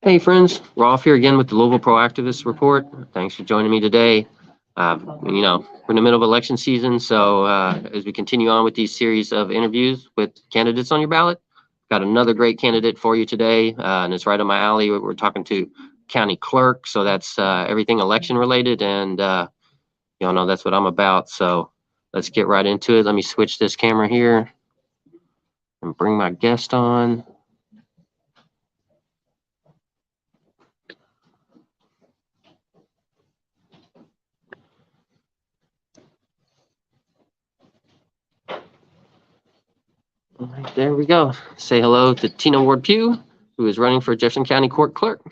Hey friends, Rolf here again with the Louisville ProActivist report. Thanks for joining me today. We're in the middle of election season, so as we continue on with these series of interviews with candidates on your ballot, got another great candidate for you today, and it's right up my alley. We're talking to County Clerk, so that's everything election related, and y'all know that's what I'm about. So let's get right into it. Let me switch this camera here and bring my guest on. All right, there we go. Say hello to Tina Ward-Pugh, who is running for Jefferson County Court Clerk.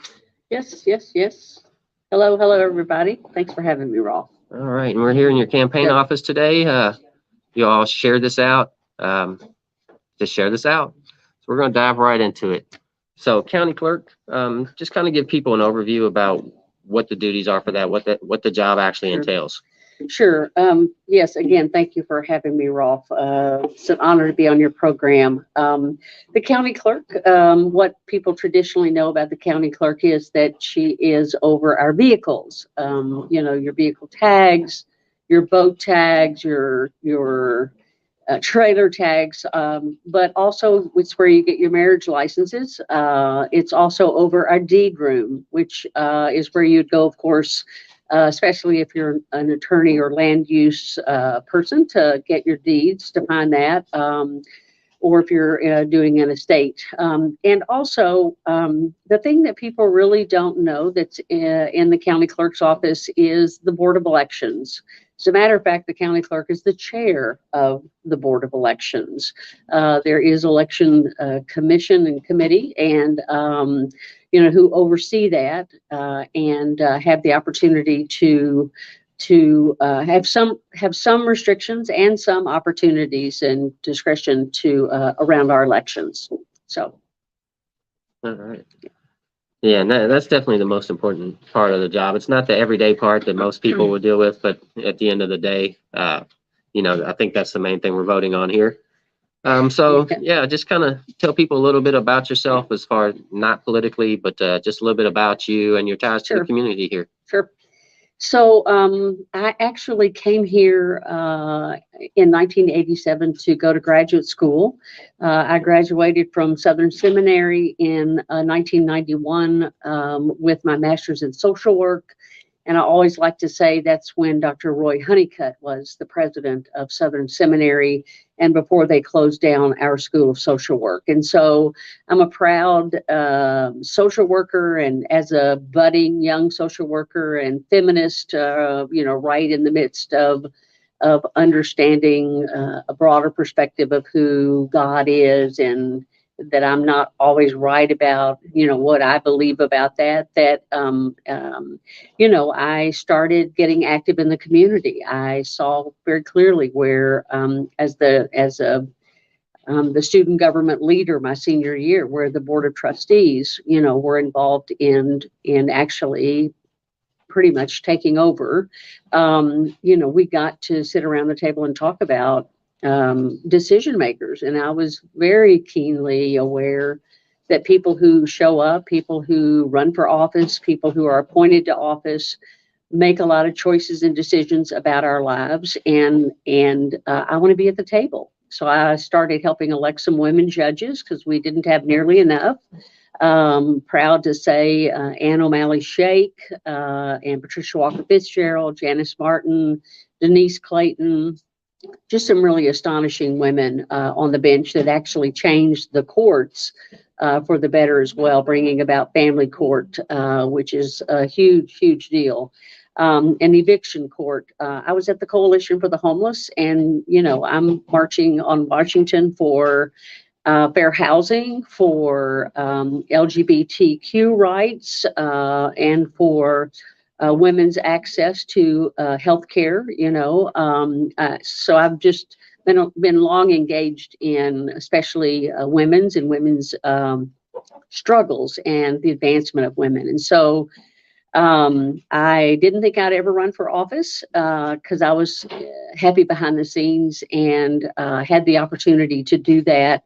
Yes, yes, yes. Hello, everybody. Thanks for having me, Rolf. All right, and we're here in your campaign office today. You all share this out. Just share this out. So we're going to dive right into it. So, County Clerk, just kind of give people an overview about what the duties are for that, what the job actually entails. Sure. Yes, again, thank you for having me, Rolf. It's an honor to be on your program. The county clerk, what people traditionally know about the county clerk is that she is over our vehicles. Your vehicle tags, your boat tags, your trailer tags, but also it's where you get your marriage licenses. It's also over our deed room, which is where you'd go, of course, especially if you're an attorney or land use person, to get your deeds, to find that, or if you're doing an estate. And also, the thing that people really don't know that's in the county clerk's office is the Board of Elections. As a matter of fact, the county clerk is the chair of the Board of Elections. There is election commission and committee, and who oversee that and have the opportunity to have some restrictions and some opportunities and discretion to around our elections. So. All right. Yeah, and that's definitely the most important part of the job. It's not the everyday part that most people will deal with, but at the end of the day, I think that's the main thing we're voting on here. Just kind of tell people a little bit about yourself, as far as not politically, but just a little bit about you and your ties to the community here. Sure. So I actually came here in 1987 to go to graduate school. I graduated from Southern Seminary in 1991 with my master's in social work. And I always like to say that's when Dr. Roy Honeycutt was the president of Southern Seminary, and before they closed down our School of Social Work. And so I'm a proud social worker, and as a budding young social worker and feminist, right in the midst of understanding a broader perspective of who God is, and that I'm not always right about, what I believe about that, I started getting active in the community. I saw very clearly where, as the student government leader my senior year, where the Board of Trustees, were involved in actually pretty much taking over. We got to sit around the table and talk about decision makers. And I was very keenly aware that people who show up, people who run for office, people who are appointed to office, make a lot of choices and decisions about our lives. And I want to be at the table. So I started helping elect some women judges, because we didn't have nearly enough. Proud to say Ann O'Malley Shake and Patricia Walker Fitzgerald, Janice Martin, Denise Clayton, just some really astonishing women on the bench that actually changed the courts for the better as well, bringing about family court, which is a huge, huge deal. And eviction court. I was at the Coalition for the Homeless, and, I'm marching on Washington for fair housing, for LGBTQ rights, and for women's access to health care, so I've just been long engaged in especially women's struggles and the advancement of women. And so I didn't think I'd ever run for office because I was happy behind the scenes and had the opportunity to do that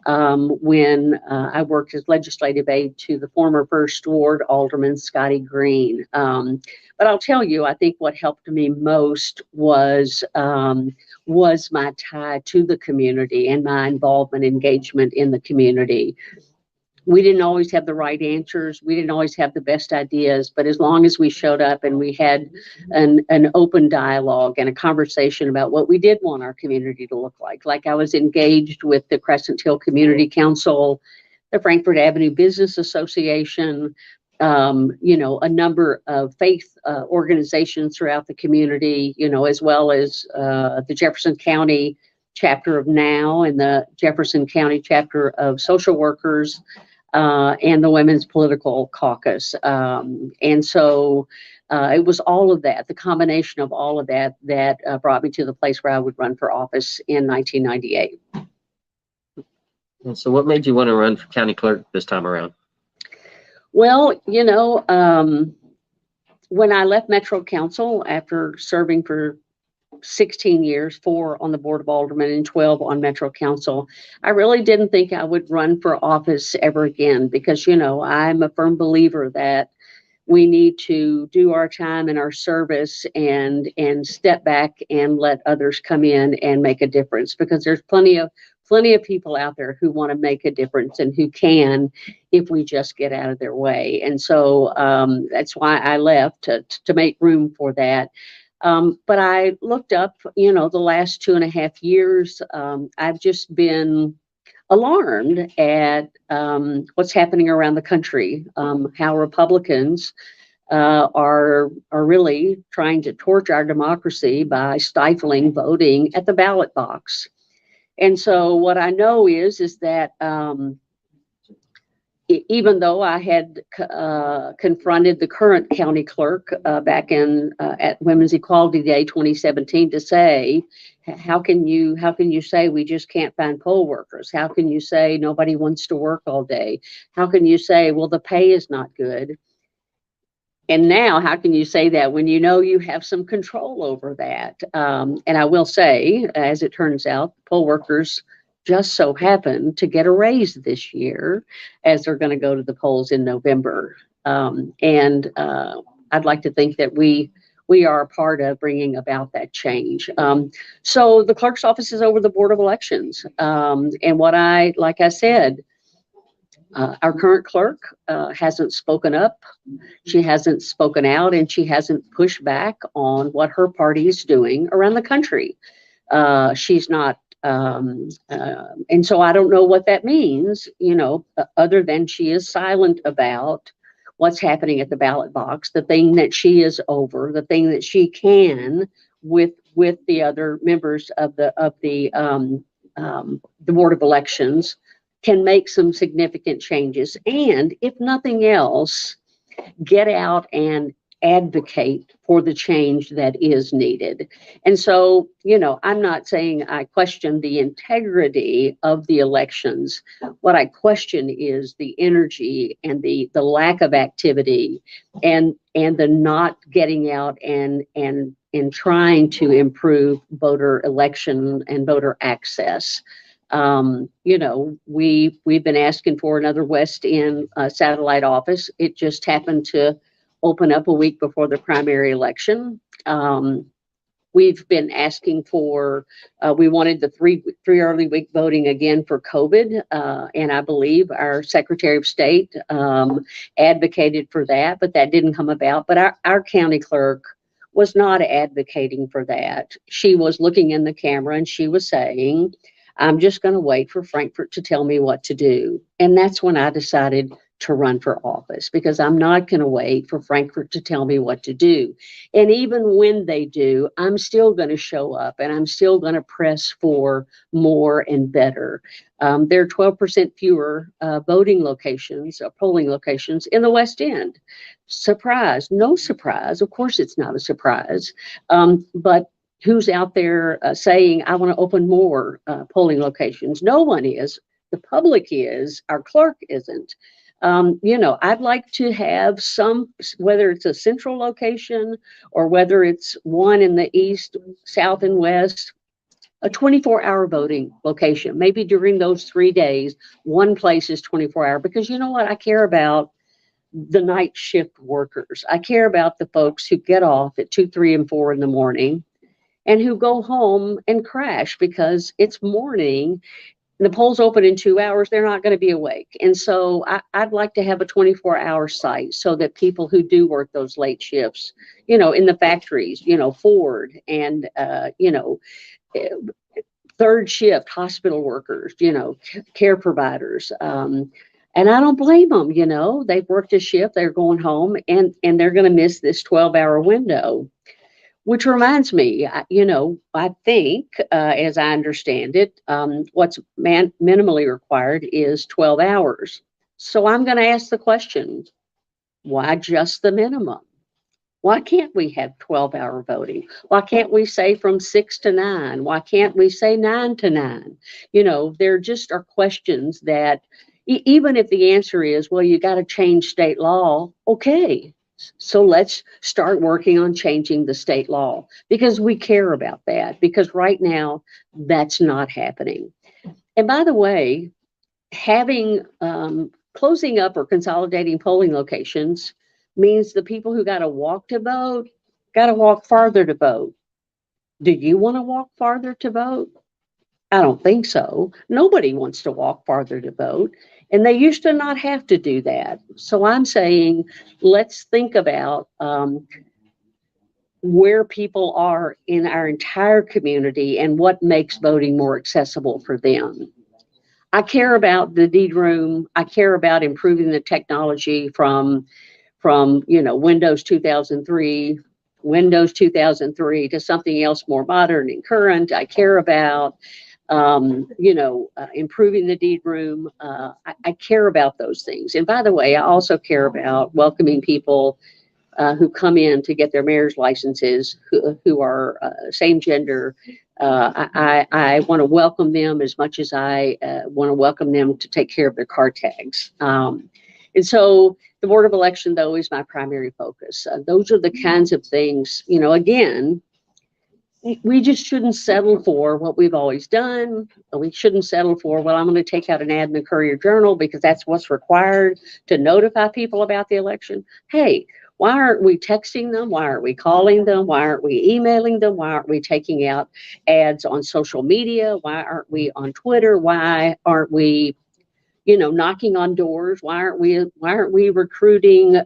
when I worked as legislative aide to the former First Ward Alderman Scotty Green. But I'll tell you, I think what helped me most was my tie to the community and my involvement, engagement in the community. We didn't always have the right answers. We didn't always have the best ideas, but as long as we showed up and we had an open dialogue and a conversation about what we did want our community to look like I was engaged with the Crescent Hill Community Council, the Frankfort Avenue Business Association, a number of faith organizations throughout the community, as well as the Jefferson County chapter of NOW and the Jefferson County chapter of social workers, and the Women's Political Caucus. And so it was all of that, the combination of all of that, that brought me to the place where I would run for office in 1998. And so what made you want to run for county clerk this time around? Well, when I left Metro Council after serving for 16 years, 4 on the Board of Aldermen and 12 on Metro Council, I really didn't think I would run for office ever again because, I'm a firm believer that we need to do our time and our service and step back and let others come in and make a difference, because there's plenty of people out there who want to make a difference and who can if we just get out of their way. And so that's why I left, to make room for that. But I looked up, the last 2.5 years, I've just been alarmed at what's happening around the country, how Republicans are really trying to torch our democracy by stifling voting at the ballot box. And so what I know is that even though I had confronted the current county clerk back at Women's Equality Day 2017 to say, how can you say we just can't find poll workers? How can you say nobody wants to work all day? How can you say, well, the pay is not good? And now, how can you say that when you have some control over that? And I will say, as it turns out, poll workers just so happen to get a raise this year as they're going to go to the polls in November. And I'd like to think that we are a part of bringing about that change. So the clerk's office is over the Board of Elections. And like I said, our current clerk hasn't spoken up. She hasn't spoken out, and she hasn't pushed back on what her party is doing around the country. She's not. And so I don't know what that means, other than she is silent about what's happening at the ballot box, the thing that she is over, the thing that she can with the other members of the Board of Elections can make some significant changes. And if nothing else, get out and advocate for the change that is needed. And so, I'm not saying I question the integrity of the elections. What I question is the energy and the lack of activity and the not getting out and trying to improve voter election and voter access. We've been asking for another West End satellite office. It just happened to open up a week before the primary election. We've been asking for, we wanted the three early week voting again for COVID. And I believe our Secretary of State advocated for that, but that didn't come about. But our county clerk was not advocating for that. She was looking in the camera and she was saying, I'm just going to wait for Frankfort to tell me what to do. And that's when I decided to run for office, because I'm not going to wait for Frankfort to tell me what to do. And even when they do, I'm still going to show up and I'm still going to press for more and better. There are 12% fewer voting locations, polling locations in the West End. Surprise, no surprise. Of course, it's not a surprise. But who's out there saying, I want to open more polling locations? No one is. The public is. Our clerk isn't. I'd like to have some, whether it's a central location or whether it's one in the east, south, and west. a 24-hour voting location. Maybe during those 3 days, one place is 24-hour, because you know what? I care about the night shift workers. I care about the folks who get off at 2, 3, and 4 in the morning and who go home and crash because it's morning. The polls open in 2 hours, they're not going to be awake. And so I'd like to have a 24-hour site so that people who do work those late shifts, you know, in the factories, you know, Ford and, you know, third shift hospital workers, you know, care providers. And I don't blame them, you know, they've worked a shift, they're going home and they're going to miss this 12-hour window. Which reminds me, you know, I think, as I understand it, what's minimally required is 12 hours. So I'm going to ask the question, why just the minimum? Why can't we have 12-hour voting? Why can't we say from 6 to 9? Why can't we say 9 to 9? You know, there just are questions that even if the answer is, well, you got to change state law, okay. So let's start working on changing the state law because we care about that, because right now that's not happening. And by the way, having closing up or consolidating polling locations means the people who got to walk to vote got to walk farther to vote. Do you want to walk farther to vote? I don't think so. Nobody wants to walk farther to vote. And they used to not have to do that. So I'm saying, let's think about where people are in our entire community and what makes voting more accessible for them. I care about the deed room. I care about improving the technology from you know, Windows 2003 to something else more modern and current. I care about you know, improving the deed room. I care about those things. And by the way, I also care about welcoming people who come in to get their mayor's licenses who are same gender. I want to welcome them as much as I want to welcome them to take care of their car tags. And so the Board of Election, though, is my primary focus. Those are the kinds of things, you know, again, we just shouldn't settle for what we've always done. We shouldn't settle for, well, I'm going to take out an ad in the Courier Journal because that's what's required to notify people about the election. Hey, why aren't we texting them? Why aren't we calling them? Why aren't we emailing them? Why aren't we taking out ads on social media? Why aren't we on Twitter? Why aren't we, you know, knocking on doors? Why aren't we recruiting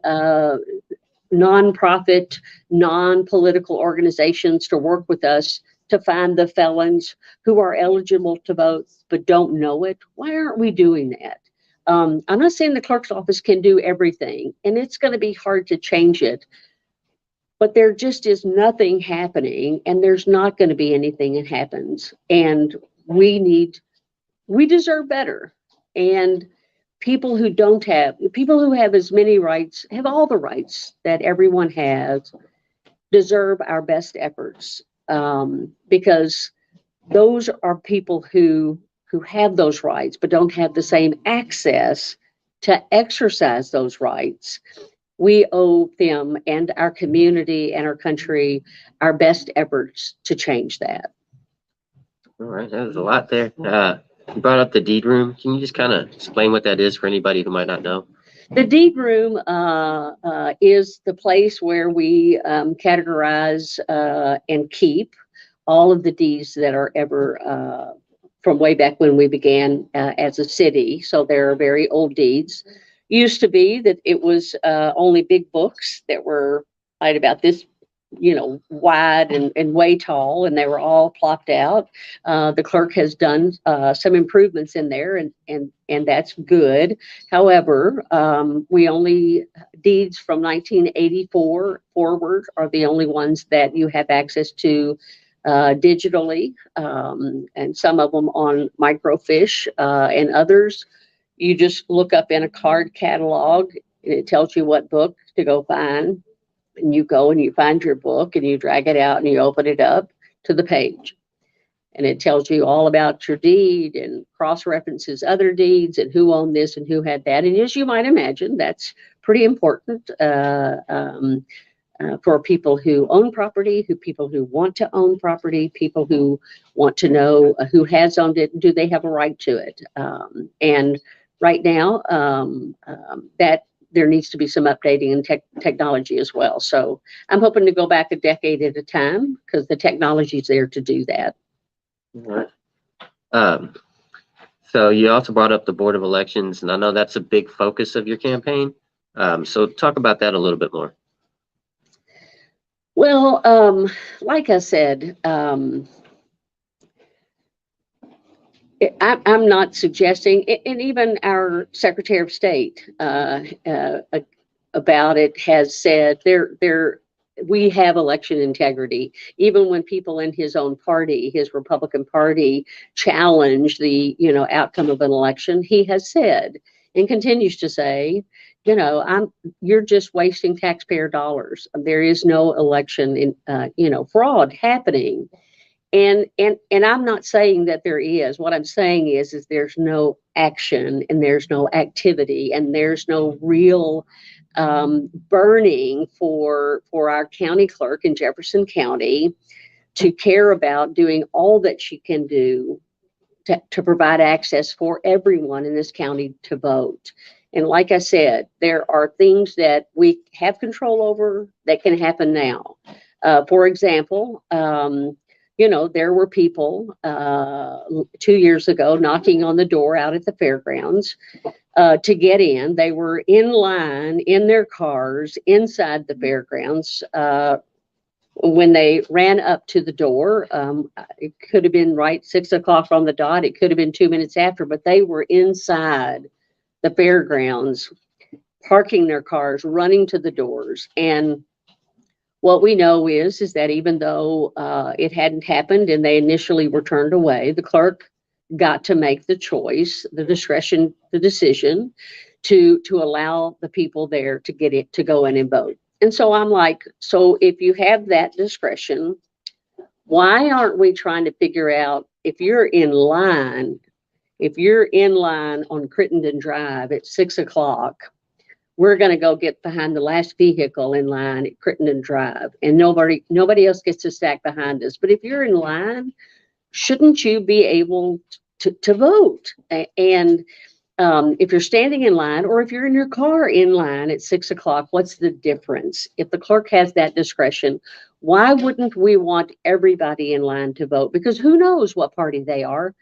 nonprofit, non-political organizations to work with us to find the felons who are eligible to vote but don't know it? Why aren't we doing that? I'm not saying the clerk's office can do everything, and it's going to be hard to change it, but there just is nothing happening, and there's not going to be anything that happens. And we deserve better. And people who have as many rights, have all the rights that everyone has, deserve our best efforts, because those are people who have those rights but don't have the same access to exercise those rights. We owe them and our community and our country our best efforts to change that. All right, that was a lot there. You brought up the deed room. Can you just kind of explain what that is for anybody who might not know? The deed room is the place where we categorize and keep all of the deeds that are ever from way back when we began as a city. So there are very old deeds. Used to be that it was only big books that were like about this, you know, wide and way tall, and they were all plopped out. The clerk has done some improvements in there, and that's good. However, deeds from 1984 forward are the only ones that you have access to digitally, and some of them on microfiche, and others you just look up in a card catalog and it tells you what book to go find. And you go and you find your book and you drag it out and you open it up to the page. And it tells you all about your deed and cross-references other deeds and who owned this and who had that. And as you might imagine, that's pretty important. for people who own property, people who want to own property, people who want to know who has owned it, do they have a right to it? And right now, that there needs to be some updating in technology as well. So I'm hoping to go back a decade at a time because the technology is there to do that. All right. So you also brought up the Board of Elections, and I know that's a big focus of your campaign. So talk about that a little bit more. Well, like I said, I'm not suggesting, and even our Secretary of State about it has said we have election integrity. Even when people in his own party, his Republican Party, challenge the outcome of an election, he has said and continues to say, you're just wasting taxpayer dollars. There is no election in fraud happening. And I'm not saying that there is. What I'm saying is there's no action and there's no activity and there's no real burning for our county clerk in Jefferson County to care about doing all that she can do to provide access for everyone in this county to vote. And like I said, there are things that we have control over that can happen now. For example, there were people 2 years ago knocking on the door out at the fairgrounds to get in. They were in line in their cars inside the fairgrounds. When they ran up to the door, it could have been right 6 o'clock on the dot. It could have been 2 minutes after, but they were inside the fairgrounds, parking their cars, running to the doors. And what we know is that even though it hadn't happened and they initially were turned away, the clerk got to make the choice, the discretion, the decision to allow the people there to get it, to go in and vote. And so I'm like, so if you have that discretion, why aren't we trying to figure out if you're in line on Crittenden Drive at 6 o'clock, we're going to go get behind the last vehicle in line at Crittenden Drive, and nobody else gets to stack behind us. But if you're in line, shouldn't you be able to vote? And if you're standing in line, or if you're in your car in line at 6 o'clock, what's the difference? If the clerk has that discretion, why wouldn't we want everybody in line to vote? Because who knows what party they are,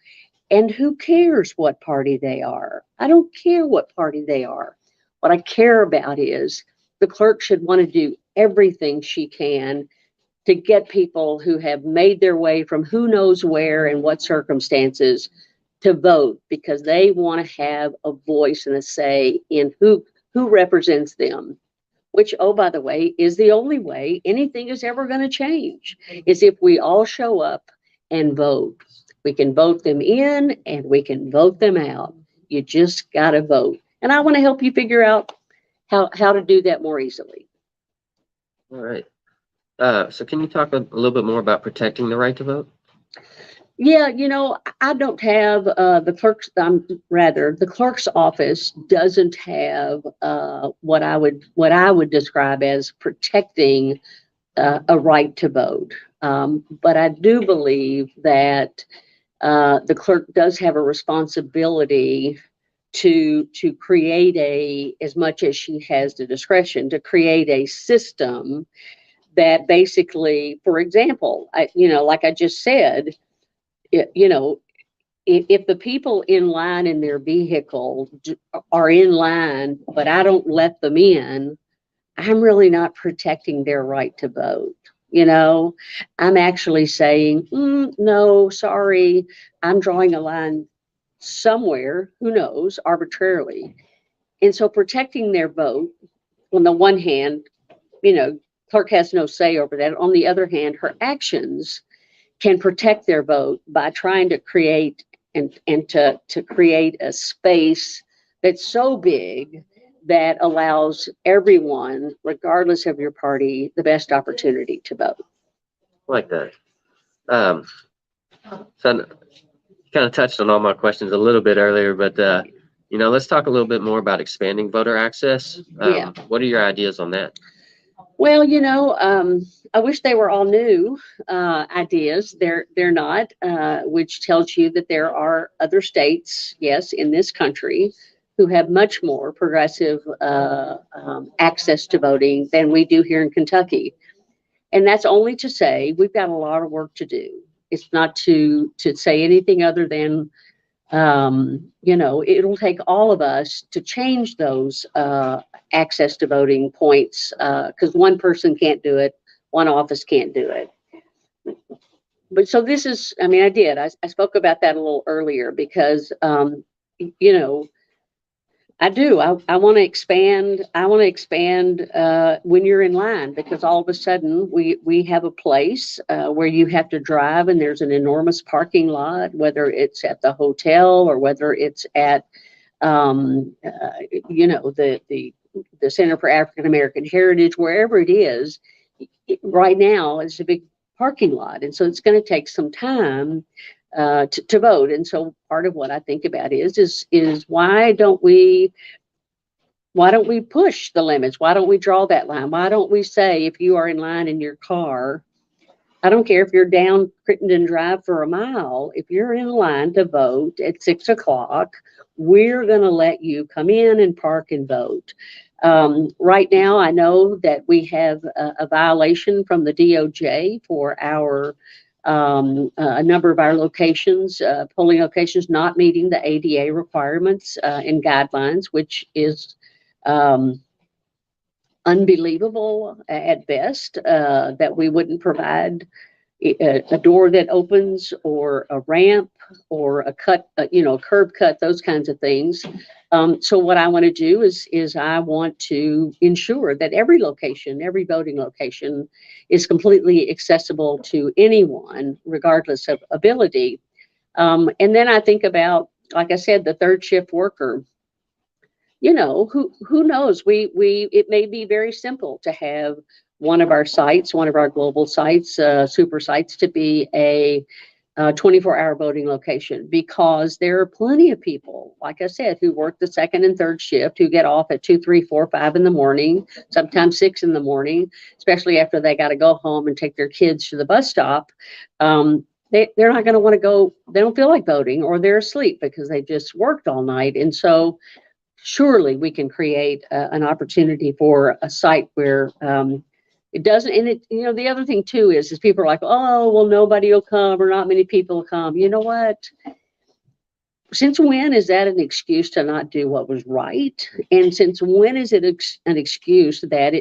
and who cares what party they are? I don't care what party they are. What I care about is the clerk should want to do everything she can to get people who have made their way from who knows where and what circumstances to vote, because they want to have a voice and a say in who represents them, which, oh, by the way, is the only way anything is ever going to change, is if we all show up and vote. We can vote them in and we can vote them out. You just got to vote. And I want to help you figure out how to do that more easily. All right. So can you talk a little bit more about protecting the right to vote? Yeah, I don't have the clerk's office doesn't have what I would describe as protecting a right to vote. But I do believe that the clerk does have a responsibility to create as much as she has the discretion, to create a system that basically, for example, like I just said, if the people in line in their vehicle are in line, but I don't let them in, I'm really not protecting their right to vote. I'm actually saying, no, sorry, I'm drawing a line somewhere, who knows, arbitrarily. And so protecting their vote, on the one hand, clerk has no say over that. On the other hand, her actions can protect their vote by trying to create and to create a space that's so big that allows everyone, regardless of your party, the best opportunity to vote. Like that. So kind of touched on all my questions a little bit earlier, but let's talk a little bit more about expanding voter access. Yeah. What are your ideas on that? Well, I wish they were all new ideas. They're not, which tells you that there are other states, yes, in this country, who have much more progressive access to voting than we do here in Kentucky. And that's only to say we've got a lot of work to do. It's not to say anything other than it'll take all of us to change those access to voting points because one person can't do it, one office can't do it. But so this is, I mean, I spoke about that a little earlier because, you know, I do. I want to expand. I want to expand when you're in line because all of a sudden we have a place where you have to drive and there's an enormous parking lot, whether it's at the hotel or whether it's at the Center for African American Heritage, wherever it is. Right now, it's a big parking lot, and so it's going to take some time to vote. And so part of what I think about is why don't we push the limits? Why don't we draw that line? Why don't we say if you are in line in your car, I don't care if you're down Crittenden Drive for a mile, if you're in line to vote at 6 o'clock, we're going to let you come in and park and vote. Right now, I know that we have a violation from the DOJ for a number of our locations, polling locations, not meeting the ADA requirements and guidelines, which is unbelievable at best that we wouldn't provide a door that opens or a ramp or a cut, curb cut, those kinds of things. So what I want to do is I want to ensure that every location, every voting location is completely accessible to anyone, regardless of ability. And then I think about, like I said, the third shift worker. Who knows? It may be very simple to have one of our sites, one of our global sites, super sites, to be a 24-hour voting location because there are plenty of people, like I said, who work the second and third shift, who get off at 2, 3, 4, 5 in the morning, sometimes 6 in the morning, especially after they got to go home and take their kids to the bus stop. They're not going to want to go. They don't feel like voting, or they're asleep because they just worked all night, and so surely we can create an opportunity for a site where it doesn't. And the other thing too is people are like, oh, well, nobody will come or not many people will come. You know what? Since when is that an excuse to not do what was right? And since when is it an excuse that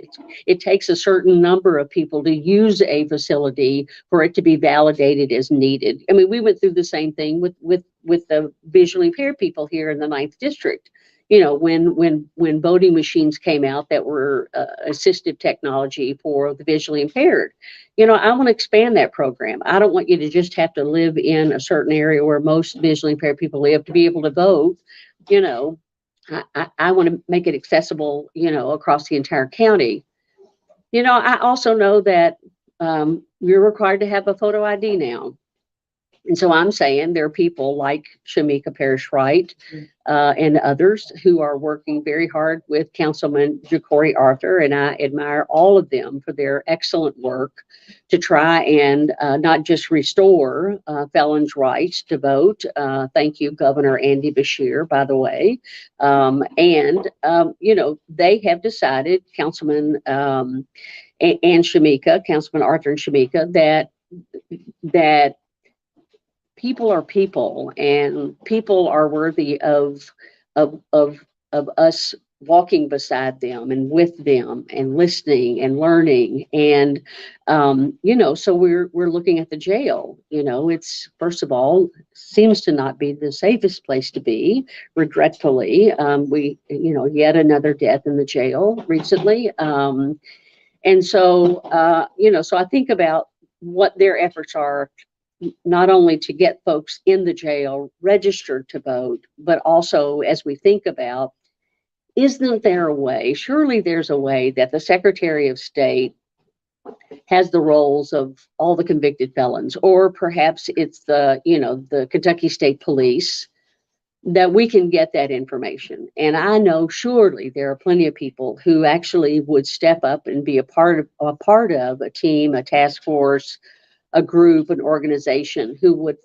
it takes a certain number of people to use a facility for it to be validated as needed? I mean, we went through the same thing with the visually impaired people here in the 9th District. When voting machines came out that were assistive technology for the visually impaired, I want to expand that program. I don't want you to just have to live in a certain area where most visually impaired people live to be able to vote. I want to make it accessible, across the entire county. I also know that you're required to have a photo ID now. And so I'm saying there are people like Shamika Parrish-Wright and others who are working very hard with Councilman Ja'Cory Arthur, and I admire all of them for their excellent work to try and not just restore felons' rights to vote. Thank you, Governor Andy Beshear, by the way. They have decided, Councilman and Shamika, Councilman Arthur and Shamika, that people are people, and people are worthy of us walking beside them and with them and listening and learning. And so we're looking at the jail. It's, first of all, seems to not be the safest place to be, regretfully. We yet another death in the jail recently. And so so I think about what their efforts are, not only to get folks in the jail registered to vote, but also as we think about, isn't there a way, surely there's a way that the Secretary of State has the roles of all the convicted felons, or perhaps it's the Kentucky State Police, that we can get that information. And I know surely there are plenty of people who actually would step up and be a part of a team, a task force, a group, an organization, who would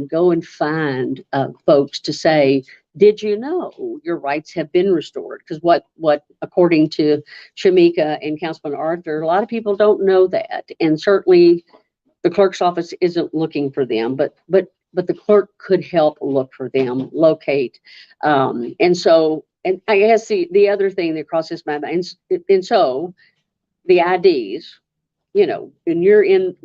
go and find folks to say, did you know your rights have been restored? Because what according to Shamika and Councilman Arthur, a lot of people don't know that, and certainly the clerk's office isn't looking for them, but the clerk could help look for them, locate. And I guess the other thing that crosses my mind, and so the IDs, when you're in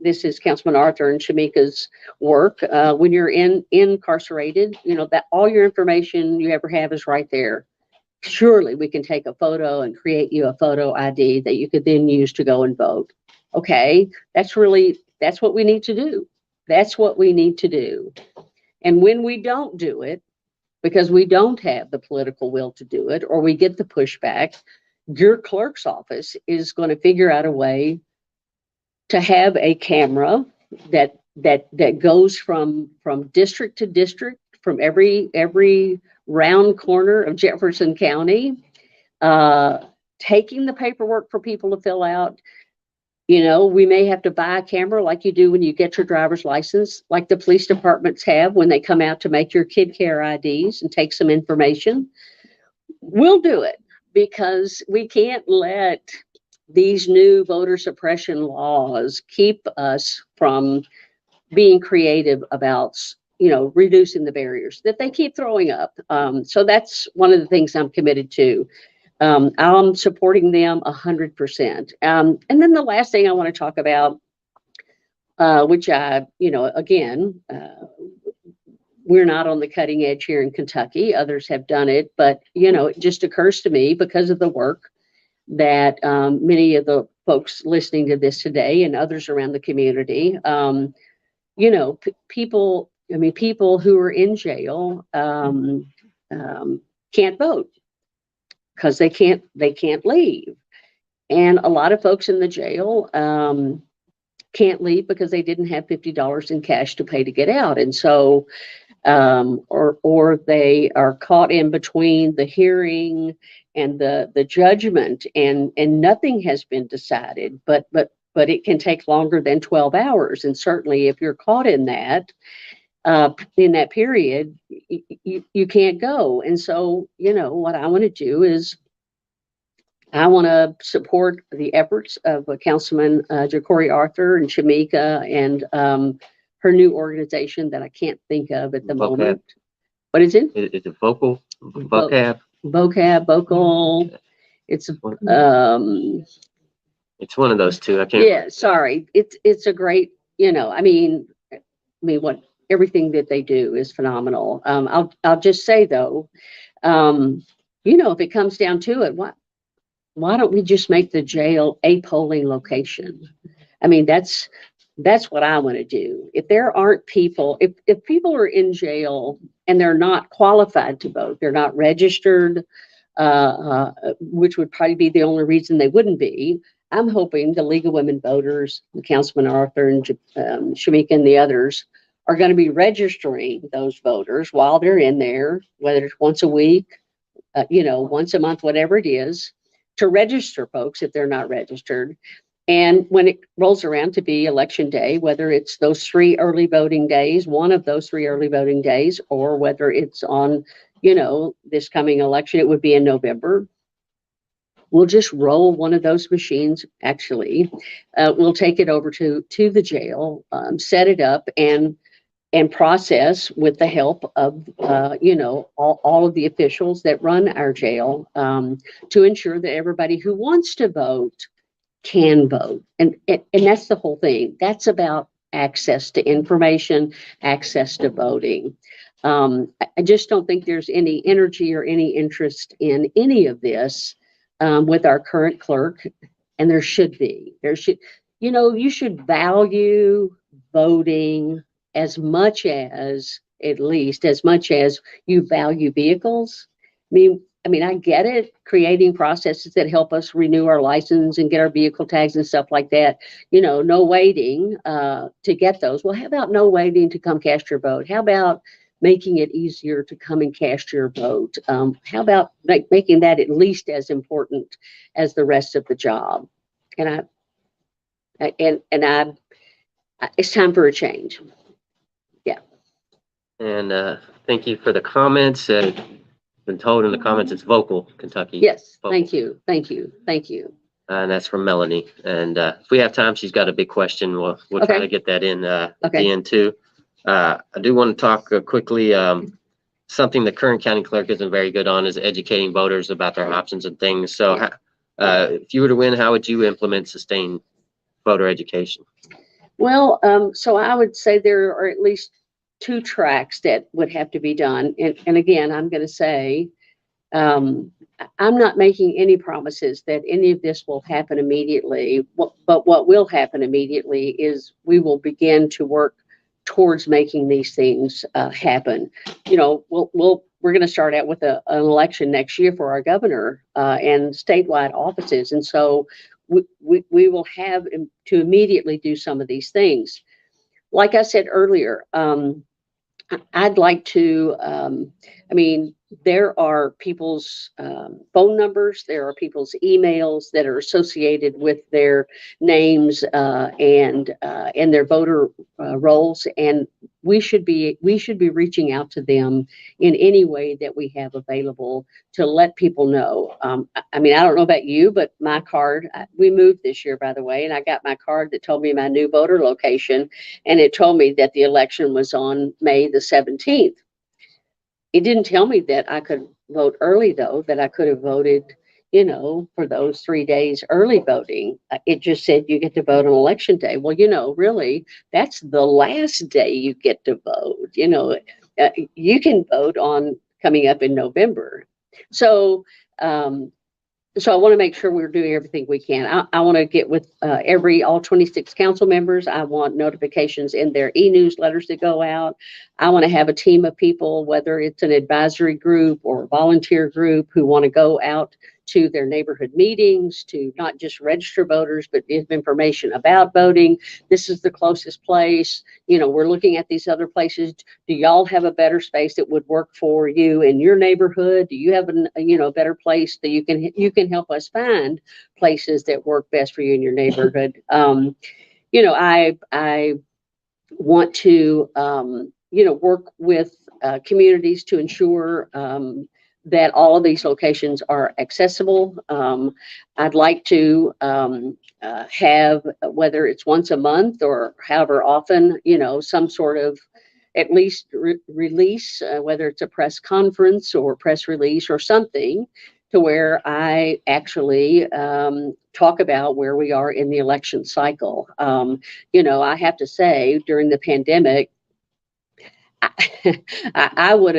this is Councilman Arthur and Shamika's work. When you're incarcerated, that all your information you ever have is right there. Surely we can take a photo and create you a photo ID that you could then use to go and vote. Okay, that's what we need to do. That's what we need to do. And when we don't do it, because we don't have the political will to do it, or we get the pushback, your clerk's office is going to figure out a way to have a camera that goes from district to district, from every round corner of Jefferson County, taking the paperwork for people to fill out. We may have to buy a camera like you do when you get your driver's license, like the police departments have when they come out to make your kid care IDs and take some information. We'll do it, because we can't let these new voter suppression laws keep us from being creative about, reducing the barriers that they keep throwing up. So that's one of the things I'm committed to. I'm supporting them 100%. And then the last thing I want to talk about, which again, we're not on the cutting edge here in Kentucky. Others have done it, but it just occurs to me, because of the work that many of the folks listening to this today and others around the community, people who are in jail can't vote because they can't leave. And a lot of folks in the jail can't leave because they didn't have $50 in cash to pay to get out. And so, or they are caught in between the hearing and the judgment, and nothing has been decided, but it can take longer than 12 hours. And certainly if you're caught in that period, you can't go. And so, what I want to do is I want to support the efforts of Councilman Ja'Cory Arthur and Shamika and her new organization that I can't think of at the moment. What is it? It's a vocal, vocab. Vocal. It's it's one of those two. I can't. Yeah, sorry. It's a great, what everything that they do is phenomenal. I'll just say though, if it comes down to it, why don't we just make the jail a polling location? That's what I want to do. If there aren't people, if people are in jail and they're not qualified to vote, they're not registered, which would probably be the only reason they wouldn't be. I'm hoping the League of Women Voters, Councilman Arthur and Shamika and the others are going to be registering those voters while they're in there, whether it's once a week, once a month, whatever it is, to register folks if they're not registered. And when it rolls around to be election day, whether it's those 3 early voting days, one of those 3 early voting days, or whether it's on, this coming election, it would be in November. We'll just roll one of those machines. Actually, we'll take it over to the jail, set it up, and process with the help of all of the officials that run our jail, to ensure that everybody who wants to vote can vote. And that's the whole thing. That's about access to information, access to voting. I just don't think there's any energy or any interest in any of this with our current clerk, and there should be. You should value voting as much as you value vehicles. I get it, creating processes that help us renew our license and get our vehicle tags and stuff like that. No waiting to get those. Well, how about no waiting to come cast your vote? How about making it easier to come and cast your vote. How about making that at least as important as the rest of the job? And it's time for a change. Yeah. And thank you for the comments. Been told in the comments it's vocal, Kentucky. Yes. Vocal. Thank you. Thank you. Thank you. And that's from Melanie. And if we have time, she's got a big question. We'll try to get that in at the end too. I do want to talk quickly. Something the current county clerk isn't very good on is educating voters about their options and things. So if you were to win, how would you implement sustained voter education? Well, so I would say there are at least 2 tracks that would have to be done. And again, I'm going to say, I'm not making any promises that any of this will happen immediately. But what will happen immediately is we will begin to work towards making these things happen. You know, we're going to start out with an election next year for our governor and statewide offices. And so we will have to immediately do some of these things. Like I said earlier, I'd like to, I mean, there are people's phone numbers, there are people's emails that are associated with their names and their voter rolls, and we should be reaching out to them in any way that we have available to let people know. I mean, I don't know about you, but my card, we moved this year, by the way, and I got my card that told me my new voter location, and it told me that the election was on May the 17th. It didn't tell me that I could vote early, though, that I could have voted, you know, for those 3 days early voting. It just said you get to vote on election day. Well, you know, really, that's the last day you get to vote. You know, you can vote on coming up in November. So, so I want to make sure we're doing everything we can. I want to get with all 26 council members. I want notifications in their e-newsletters that go out. I want to have a team of people, whether it's an advisory group or a volunteer group, who want to go out to their neighborhood meetings to not just register voters, but give information about voting. This is the closest place. You know, we're looking at these other places. Do y'all have a better space that would work for you in your neighborhood? Do you have a better place that you can help us find places that work best for you in your neighborhood? You know, I want to work with communities to ensure that all of these locations are accessible. I'd like to have, whether it's once a month or however often, you know, some sort of at least release, whether it's a press conference or press release or something, to where I actually talk about where we are in the election cycle. You know, I have to say, during the pandemic, I would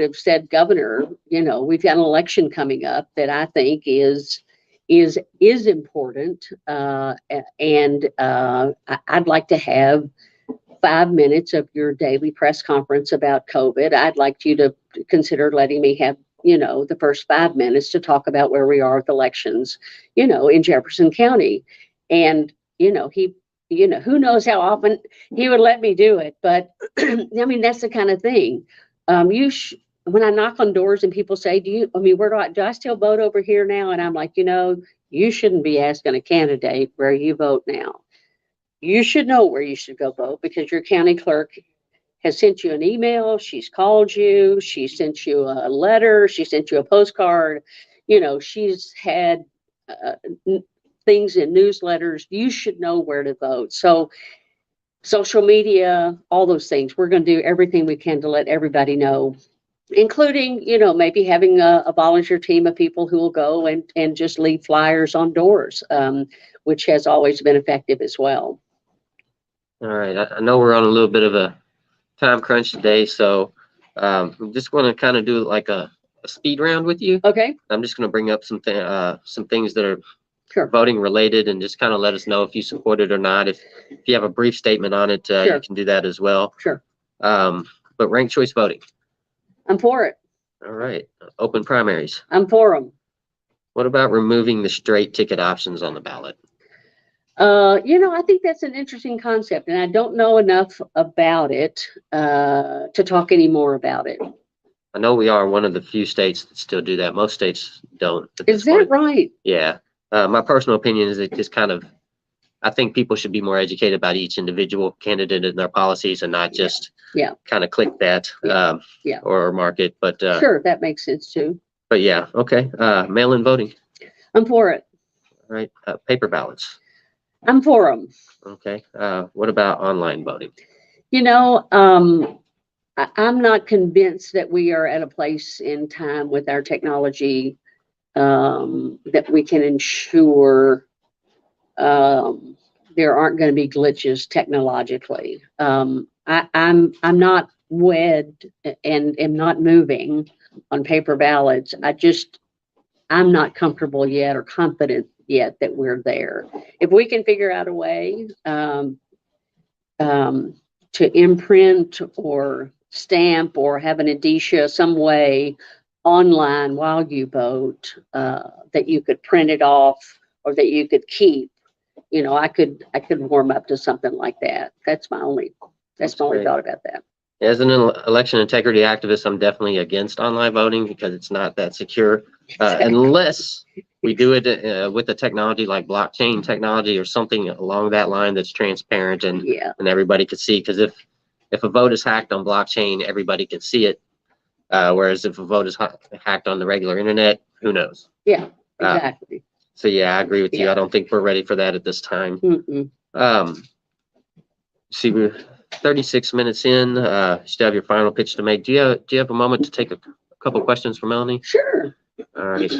have said, Governor, you know, we've got an election coming up that I think is important, and I'd like to have 5 minutes of your daily press conference about COVID. I'd like you to consider letting me have, you know, the first 5 minutes to talk about where we are with elections, you know, in Jefferson County. And, you know, who knows how often he would let me do it. But I mean, that's the kind of thing. When I knock on doors and people say, where do I still vote over here now? And I'm like, you know, you shouldn't be asking a candidate where you vote now. You should know where you should go vote, because your county clerk has sent you an email, she's called you, she sent you a letter, she sent you a postcard, you know, she's had things in newsletters. You should know where to vote. So social media, all those things, we're going to do everything we can to let everybody know, including, you know, maybe having a volunteer team of people who will go and just leave flyers on doors, which has always been effective as well. All right. I know we're on a little bit of a time crunch today, so I'm just going to kind of do like a speed round with you. Okay. I'm just going to bring up some things that are Sure. voting related, and just kind of let us know if you support it or not. If you have a brief statement on it, Sure. you can do that as well. Sure. But ranked choice voting. I'm for it. All right. Open primaries. I'm for them. What about removing the straight ticket options on the ballot? I think that's an interesting concept, and I don't know enough about it to talk any more about it. I know we are one of the few states that still do that. Most states don't at Is this that point. right? Yeah. My personal opinion is it just kind of, I think people should be more educated about each individual candidate and their policies and not just kind of click that or mark it. But Sure, that makes sense too. but yeah, okay. Mail-in voting. I'm for it. All right. Paper ballots. I'm for them. Okay. What about online voting? I'm not convinced that we are at a place in time with our technology that we can ensure there aren't going to be glitches technologically. I'm not wed and am not moving on paper ballots. I'm not comfortable yet or confident yet that we're there. If we can figure out a way to imprint or stamp or have an indicia some way online while you vote that you could print it off or that you could keep, I could warm up to something like that. That's my only thought about that. As an election integrity activist, I'm definitely against online voting because it's not that secure unless we do it with a technology like blockchain technology or something along that line that's transparent and everybody could see. Because if a vote is hacked on blockchain, everybody can see it. Whereas if a vote is hacked on the regular internet, who knows? Yeah, exactly. So yeah, I agree with you. I don't think we're ready for that at this time. See, we're 36 minutes in. You still have your final pitch to make. Do you have a moment to take a couple questions from Melanie? Sure. All right.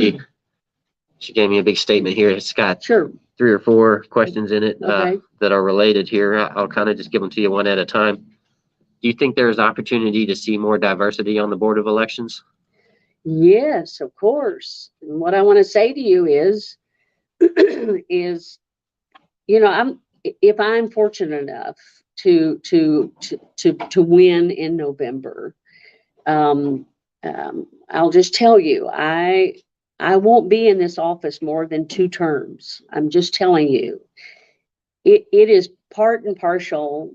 She gave me a big statement here. It's got 3 or 4 questions in it that are related here. I'll kind of just give them to you one at a time. Do you think there is opportunity to see more diversity on the Board of Elections? Yes, of course. And what I want to say to you is, if I'm fortunate enough to win in November, I'll just tell you, I won't be in this office more than 2 terms. I'm just telling you, it is part and parcel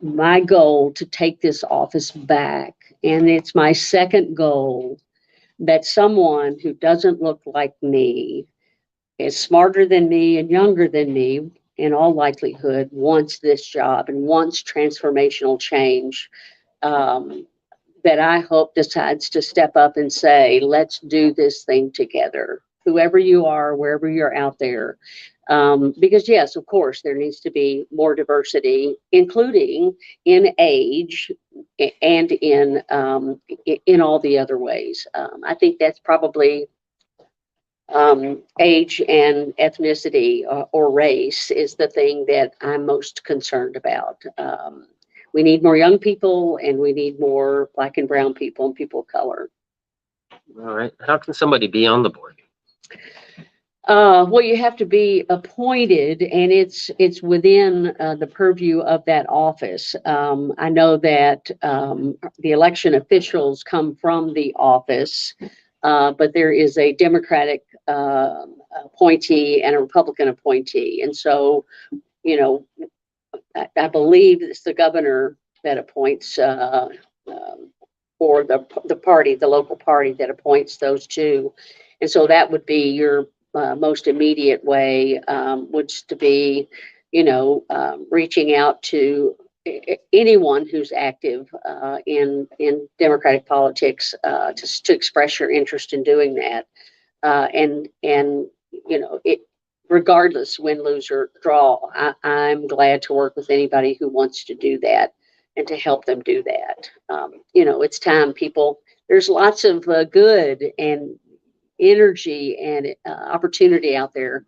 my goal to take this office back, and it's my second goal that someone who doesn't look like me, is smarter than me and younger than me, in all likelihood, wants this job and wants transformational change, that I hope decides to step up and say, let's do this thing together, whoever you are, wherever you're out there. Because yes, of course, there needs to be more diversity, including in age and in all the other ways. I think that's probably age and ethnicity or race is the thing that I'm most concerned about. We need more young people, and we need more Black and brown people and people of color. All right. How can somebody be on the board? Well, you have to be appointed, and it's within the purview of that office. I know that the election officials come from the office, but there is a Democratic appointee and a Republican appointee. And so, I believe it's the governor that appoints or the party, the local party that appoints those 2. And so that would be your most immediate way, which to be, reaching out to anyone who's active in Democratic politics to express your interest in doing that. And it, regardless, win, lose, or draw, I'm glad to work with anybody who wants to do that and to help them do that. It's time, people. There's lots of good and energy and opportunity out there,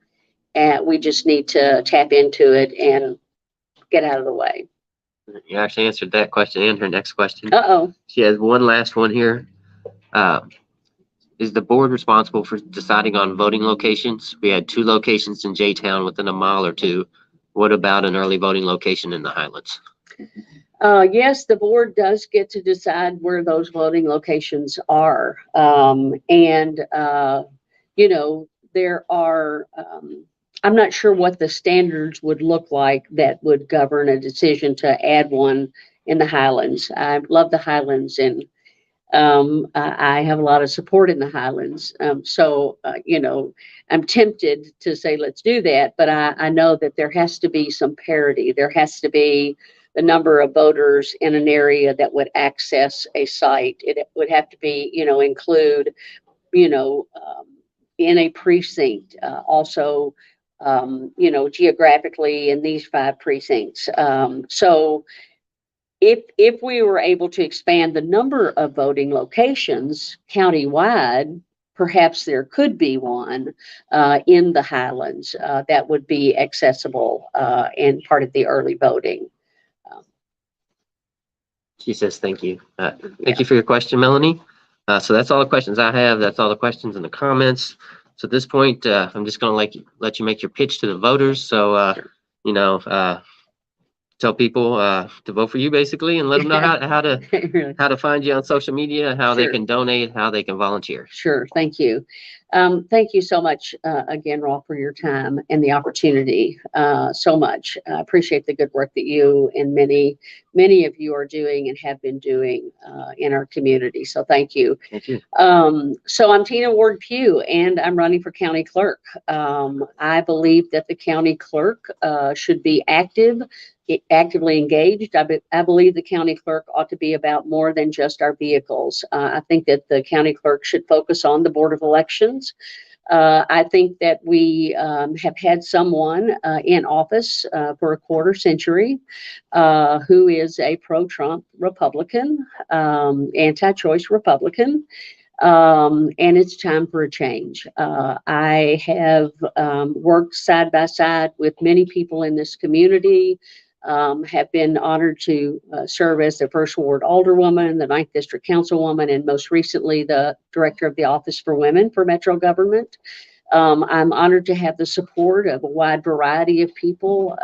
and we just need to tap into it and get out of the way. You actually answered that question and her next question. She has one last one here. Is the board responsible for deciding on voting locations? We had 2 locations in J-Town within a mile or 2. What about an early voting location in the Highlands? Yes, the board does get to decide where those voting locations are. There are I'm not sure what the standards would look like that would govern a decision to add one in the Highlands. I love the Highlands, and I have a lot of support in the Highlands. I'm tempted to say, let's do that, but I know that there has to be some parity. There has to be the number of voters in an area that would access a site. It would have to be, include, in a precinct, also, geographically in these 5 precincts. So if we were able to expand the number of voting locations countywide, perhaps there could be one in the Highlands that would be accessible and part of the early voting. She says, thank you. Thank you for your question, Melanie. So that's all the questions I have. That's all the questions in the comments. So at this point, I'm just going to let you make your pitch to the voters. So, tell people to vote for you, basically, and let them know how to find you on social media, how they can donate, how they can volunteer. Sure. Thank you. Thank you so much again, Rolf, for your time and the opportunity so much. I appreciate the good work that you and many of you are doing and have been doing in our community. So thank you. Thank you. So I'm Tina Ward-Pugh, and I'm running for County Clerk. I believe that the County Clerk should be actively engaged. I believe the county clerk ought to be about more than just our vehicles. I think that the county clerk should focus on the Board of Elections. I think that we have had someone in office for a quarter century who is a pro-Trump Republican, anti-choice Republican. And it's time for a change. I have worked side by side with many people in this community, have been honored to serve as the First Ward Alderwoman, the 9th District Councilwoman, and most recently the Director of the Office for Women for Metro Government. I'm honored to have the support of a wide variety of people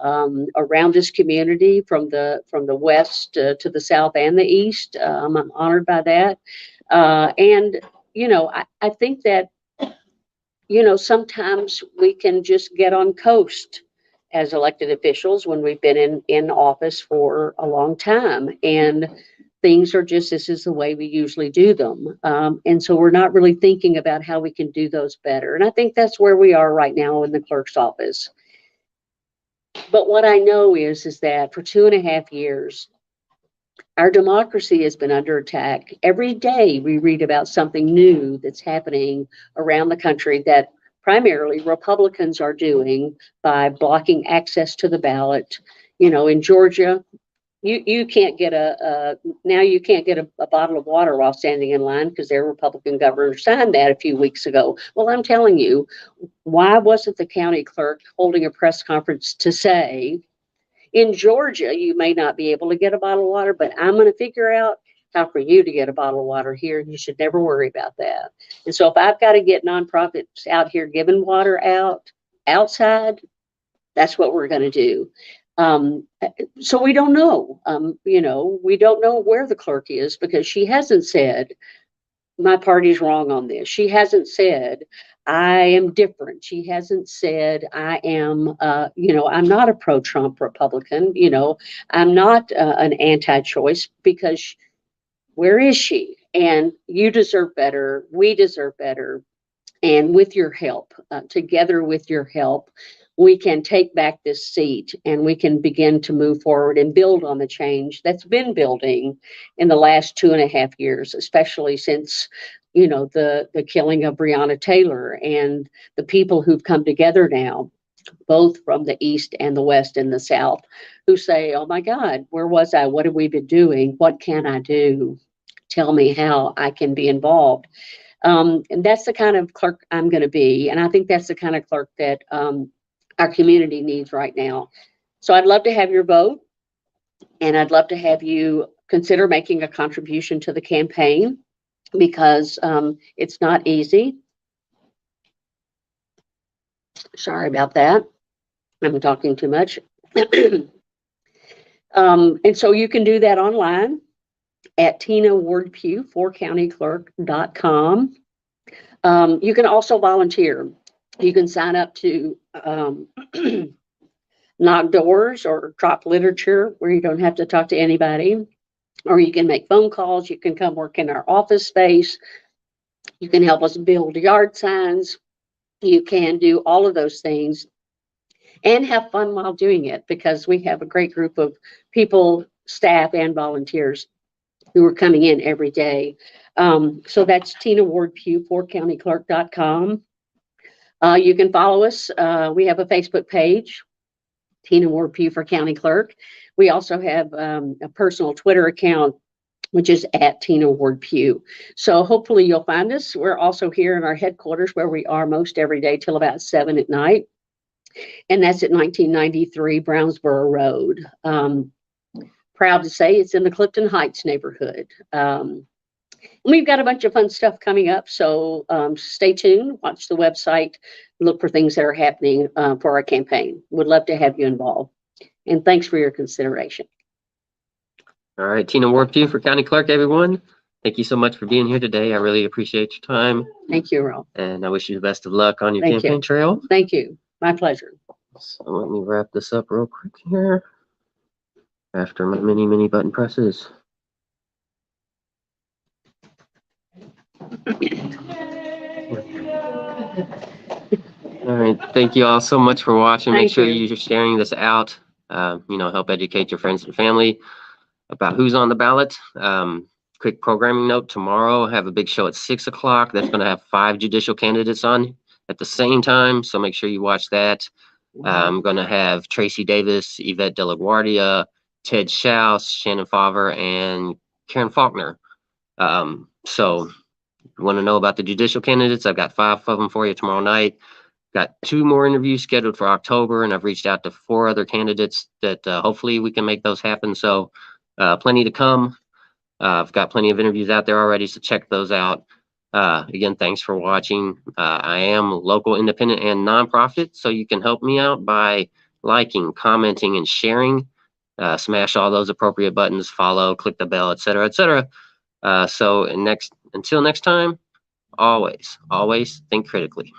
around this community, from the west to the south and the east. I'm honored by that. And I think that sometimes we can just get on coast as elected officials when we've been in office for a long time, and things are just, this is the way we usually do them. And so we're not really thinking about how we can do those better. And I think that's where we are right now in the clerk's office. But what I know is that for 2.5 years, our democracy has been under attack. Every day we read about something new that's happening around the country that primarily Republicans are doing by blocking access to the ballot. In Georgia, you can't get now you can't get a bottle of water while standing in line because their Republican governor signed that a few weeks ago. Well, I'm telling you, why wasn't the county clerk holding a press conference to say, in Georgia, you may not be able to get a bottle of water, but I'm going to figure out how for you to get a bottle of water here. You should never worry about that. And so if I've got to get nonprofits out here giving water outside, that's what we're going to do. So we don't know, we don't know where the clerk is, because she hasn't said, my party's wrong on this. She hasn't said, I am different. She hasn't said, I am, I'm not a pro-Trump Republican. I'm not an anti-choice, because where is she? And you deserve better. We deserve better. And with your help, together with your help, we can take back this seat and we can begin to move forward and build on the change that's been building in the last 2.5 years, especially since, the killing of Breonna Taylor, and the people who've come together now, both from the East and the West and the South, who say, oh my God, where was I? What have we been doing? What can I do? Tell me how I can be involved. And that's the kind of clerk I'm going to be. And I think that's the kind of clerk that our community needs right now. So I'd love to have your vote, and I'd love to have you consider making a contribution to the campaign, because it's not easy. Sorry about that. I'm talking too much. And so you can do that online at Tina Ward-Pugh, 4countyclerk.com. You can also volunteer. You can sign up to knock doors or drop literature where you don't have to talk to anybody, or you can make phone calls. You can come work in our office space. You can help us build yard signs. You can do all of those things and have fun while doing it, because we have a great group of people, staff, and volunteers who are coming in every day. So that's Tina Ward-Pugh, countyclerk.com. You can follow us. We have a Facebook page, Tina Ward-Pugh for County Clerk. We also have a personal Twitter account, which is at Tina Ward-Pugh. So hopefully you'll find us. We're also here in our headquarters, where we are most every day till about 7 at night. And that's at 1993 Brownsboro Road. Proud to say it's in the Clifton Heights neighborhood. We've got a bunch of fun stuff coming up, so stay tuned, watch the website, look for things that are happening for our campaign. Would love to have you involved. And thanks for your consideration. All right, Tina Ward-Pugh for County Clerk, everyone. Thank you so much for being here today. I really appreciate your time. Thank you, Ralph. And I wish you the best of luck on your Thank campaign you. trail. Thank you. My pleasure. So let me wrap this up real quick here after my many button presses. All right, thank you all so much for watching. Make sure you're sharing this out. Help educate your friends and family about who's on the ballot. Quick programming note: tomorrow I have a big show at 6 o'clock. That's going to have 5 judicial candidates on at the same time, so make sure you watch that. I'm going to have Tracy Davis, Yvette De La Guardia, Ted Schaus, Shannon Favre, and Karen Faulkner. So if you want to know about the judicial candidates, I've got 5 of them for you tomorrow night. Got 2 more interviews scheduled for October, and I've reached out to 4 other candidates that hopefully we can make those happen. So plenty to come. I've got plenty of interviews out there already, so check those out. Again, thanks for watching. I am local, independent, and nonprofit, so you can help me out by liking, commenting, and sharing. Smash all those appropriate buttons, follow, click the bell, etc., etc. Until next time, always think critically.